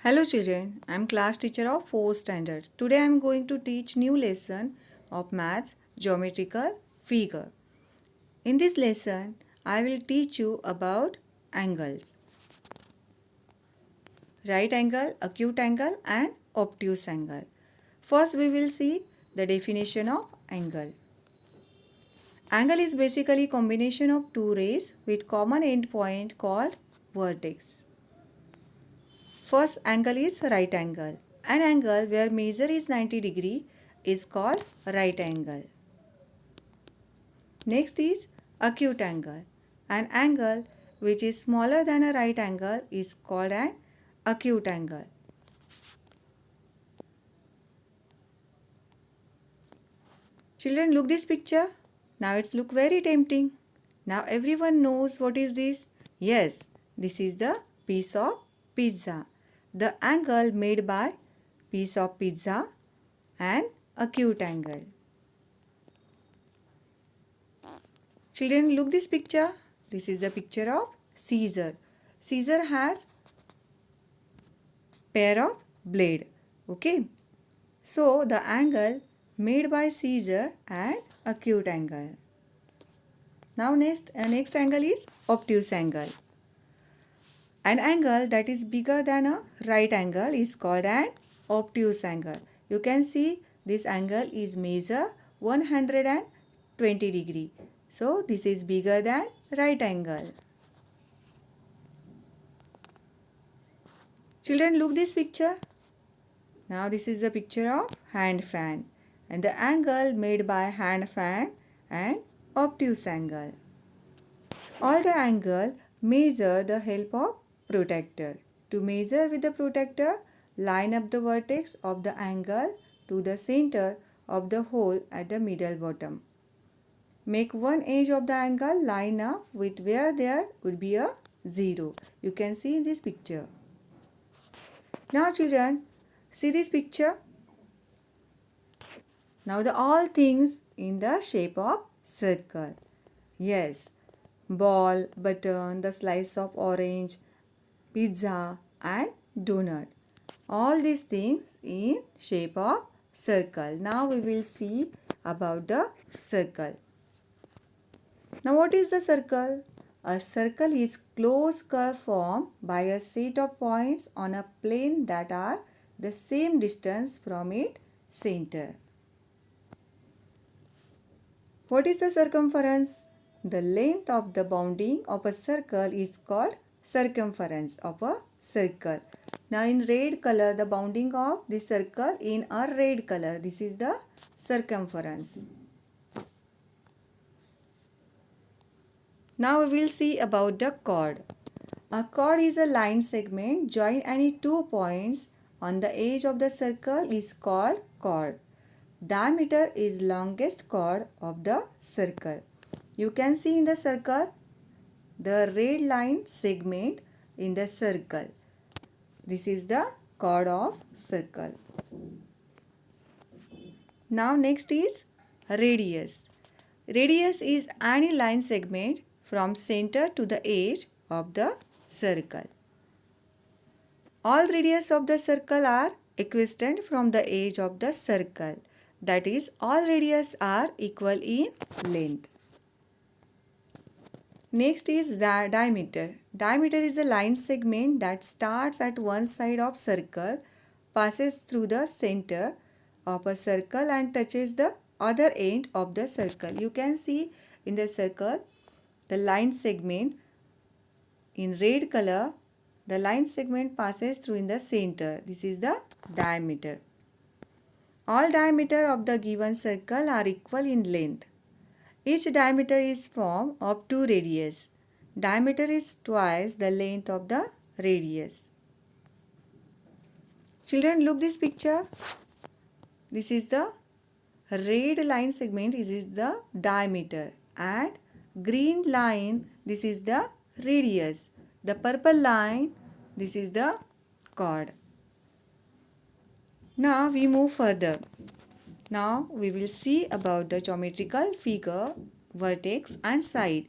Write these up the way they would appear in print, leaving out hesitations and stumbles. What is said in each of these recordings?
Hello children, I am class teacher of 4th standard. Today I am going to teach new lesson of maths geometrical figure. In this lesson, I will teach you about angles. Right angle, acute angle and obtuse angle. First we will see the definition of angle. Angle is basically combination of two rays with common end point called vertex. First angle is right angle. An angle where measure is 90 degree is called right angle. Next is acute angle. An angle which is smaller than a right angle is called an acute angle. Children, look this picture. Now it's look very tempting. Now everyone knows what is this. Yes, this is the piece of pizza. The angle made by piece of pizza and acute angle. Children, look this picture. This is a picture of scissor. Scissor has pair of blade. Okay. So the angle made by scissor and acute angle. Now next angle is obtuse angle. An angle that is bigger than a right angle is called an obtuse angle. You can see this angle is measure 120 degree. So this is bigger than right angle. Children, look this picture. Now this is a picture of hand fan and the angle made by hand fan and obtuse angle. All the angle measure the help of protractor. To measure with the protractor, line up the vertex of the angle to the center of the hole at the middle bottom. Make one edge of the angle line up with where there would be a 0. You can see in this picture. Now children, see this picture. Now the all things in the shape of circle. Yes, ball, button, the slice of orange, pizza and donut. All these things in shape of circle. Now we will see about the circle. Now what is the circle? A circle is closed curve formed by a set of points on a plane that are the same distance from its center. What is the circumference? The length of the bounding of a circle is called circumference of a circle. Now in red color, the bounding of the circle in a red color. This is the circumference. Now we will see about the chord. A chord is a line segment join any two points on the edge of the circle is called chord. Diameter is longest chord of the circle. You can see in the circle the red line segment in the circle. This is the chord of circle. Now next is radius. Radius is any line segment from center to the edge of the circle. All radius of the circle are equidistant from the edge of the circle. That is, all radius are equal in length. Next is diameter. Diameter is a line segment that starts at one side of circle, passes through the center of a circle and touches the other end of the circle. You can see in the circle the line segment in red color. The line segment passes through in the center. This is the diameter. All diameter of the given circle are equal in length. Each diameter is formed of two radius. Diameter is twice the length of the radius. Children, look this picture. This is the red line segment. This is the diameter. And green line, this is the radius. The purple line, this is the chord. Now we move further. Now we will see about the geometrical figure, vertex and side.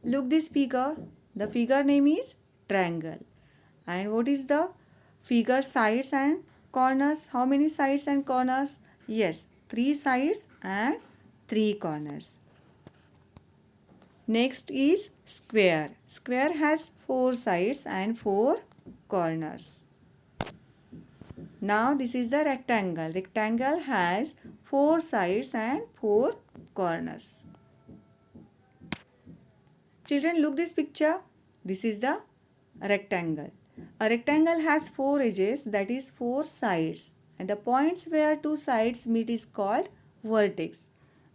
Look this figure. The figure name is triangle. And what is the figure sides and corners. How many sides and corners? Yes, 3 sides and 3 corners. Next is square. Square has 4 sides and 4 corners. Now this is the rectangle. Rectangle has 4 sides and 4 corners. Children, look this picture. This is the rectangle. A rectangle has 4 edges, that is 4 sides, and the points where 2 sides meet is called vertex.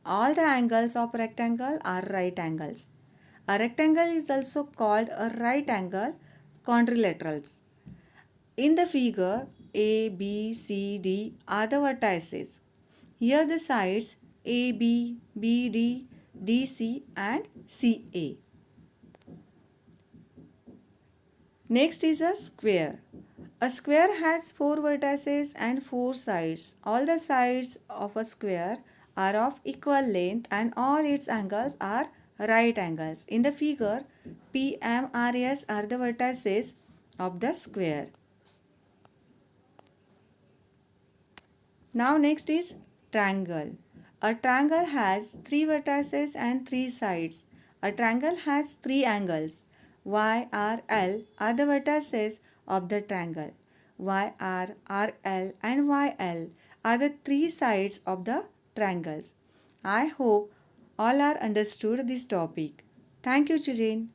All the angles of rectangle are right angles. A rectangle is also called a right angle quadrilaterals. In the figure, A, B, C, D are the vertices. Here the sides AB, BD, DC and CA. Next is a square. A square has 4 vertices and 4 sides. All the sides of a square are of equal length and all its angles are right angles. In the figure, P, M, R, S are the vertices of the square. Now next is triangle. A triangle has 3 vertices and 3 sides. A triangle has 3 angles. Y, R, L are the vertices of the triangle. Y, R, R, L and Y, L are the 3 sides of the triangles. I hope all are understood this topic. Thank you, children.